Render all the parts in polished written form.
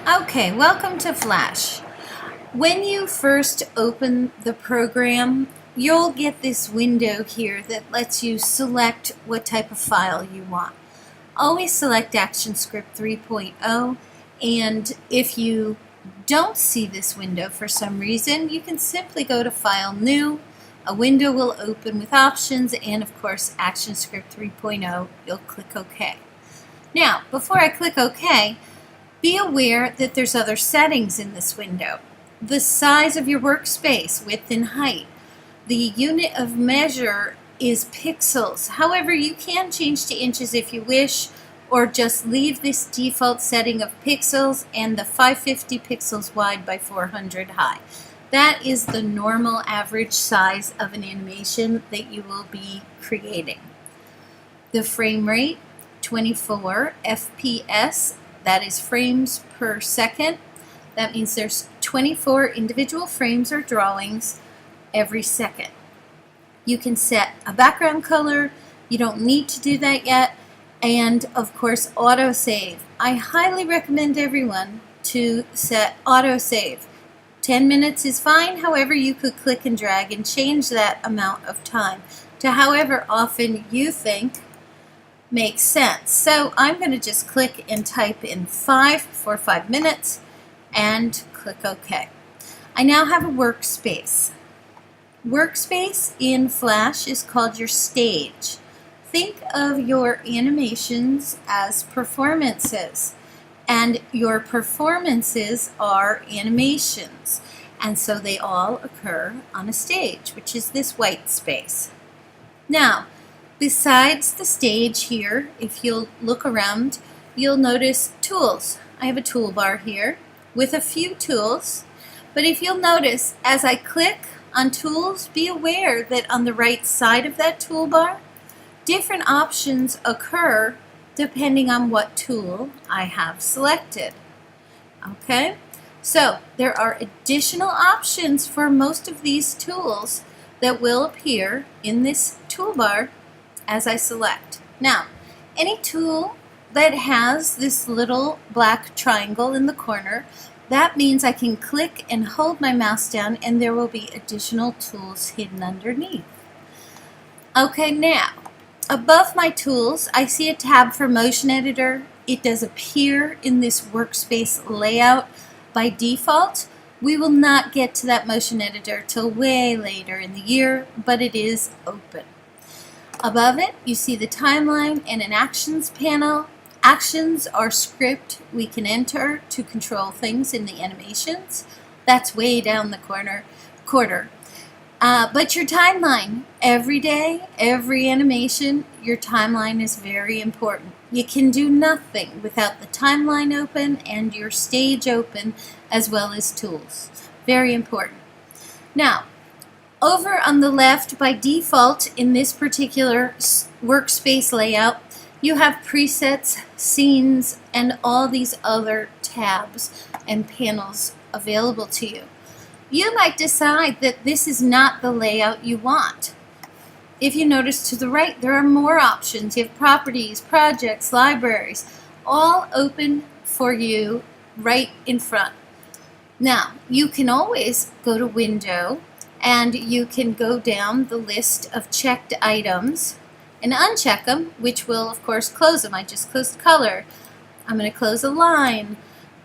Okay, welcome to Flash. When you first open the program, you'll get this window here that lets you select what type of file you want. Always select ActionScript 3.0, and if you don't see this window for some reason, you can simply go to File, New. A window will open with options, and of course ActionScript 3.0. You'll click OK. Now, before I click OK, be aware that there's other settings in this window. The size of your workspace, width and height. The unit of measure is pixels. However, you can change to inches if you wish, or just leave this default setting of pixels and the 550 pixels wide by 400 high. That is the normal average size of an animation that you will be creating. The frame rate, 24 FPS. That is frames per second. That means there's 24 individual frames or drawings every second. You can set a background color. You don't need to do that yet. And of course, autosave. I highly recommend everyone to set autosave. 10 minutes is fine. However, you could click and drag and change that amount of time to however often you think makes sense. So I'm going to just click and type in 5 for 5 minutes and click OK. I now have a workspace. Workspace in Flash is called your stage. Think of your animations as performances, and your performances are animations, and so they all occur on a stage, which is this white space. Now, besides the stage here, if you'll look around, you'll notice tools. I have a toolbar here with a few tools, but if you'll notice, as I click on tools, be aware that on the right side of that toolbar, different options occur depending on what tool I have selected. Okay, so there are additional options for most of these tools that will appear in this toolbar as I select. Now, any tool that has this little black triangle in the corner, that means I can click and hold my mouse down and there will be additional tools hidden underneath. Okay, now, above my tools, I see a tab for Motion Editor. It does appear in this workspace layout by default. We will not get to that Motion Editor till way later in the year, but it is open. Above it, you see the timeline and an actions panel. Actions are script we can enter to control things in the animations. That's way down the corner. But your timeline, every day, every animation, your timeline is very important. You can do nothing without the timeline open and your stage open, as well as tools. Very important. Now, over on the left, by default, in this particular workspace layout, you have presets, scenes, and all these other tabs and panels available to you. You might decide that this is not the layout you want. If you notice to the right, there are more options. You have properties, projects, libraries, all open for you right in front. Now, you can always go to Window, and you can go down the list of checked items and uncheck them, which will, of course, close them. I just closed color. I'm going to close a line.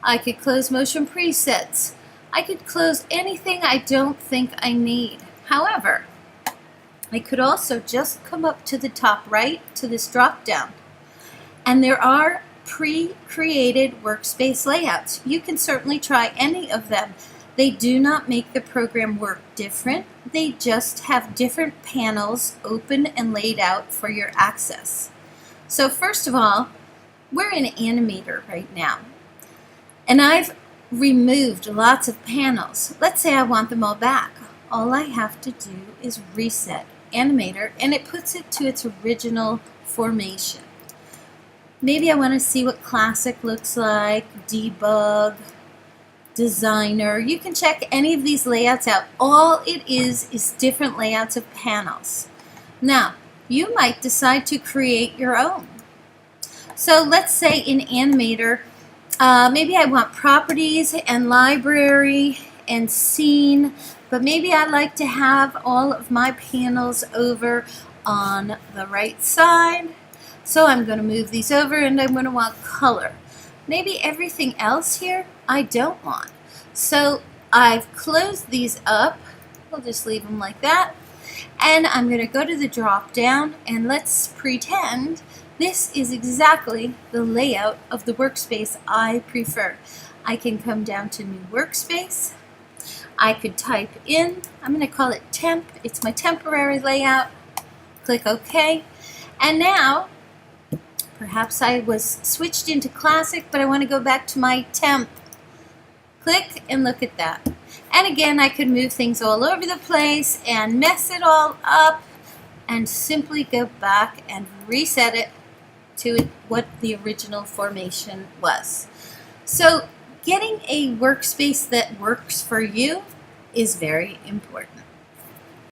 I could close motion presets. I could close anything I don't think I need. However, I could also just come up to the top right to this drop down, and there are pre-created workspace layouts. You can certainly try any of them. They do not make the program work different. They just have different panels open and laid out for your access. So first of all, we're in Animator right now, and I've removed lots of panels. Let's say I want them all back. All I have to do is reset Animator, and it puts it to its original formation. Maybe I want to see what Classic looks like, Debug, Designer. You can check any of these layouts out. All it is different layouts of panels. Now, you might decide to create your own. So let's say in Animator, Maybe I want properties and library and scene, but maybe I like to have all of my panels over on the right side. So I'm going to move these over and I'm going to want color. Maybe everything else here I don't want. So I've closed these up. We'll just leave them like that. And I'm going to go to the drop down and let's pretend this is exactly the layout of the workspace I prefer. I can come down to New Workspace. I could type in, I'm going to call it temp. It's my temporary layout. Click OK. And now, perhaps I was switched into classic, but I want to go back to my temp. Click and look at that. And again, I could move things all over the place and mess it all up and simply go back and reset it to what the original formation was. So getting a workspace that works for you is very important.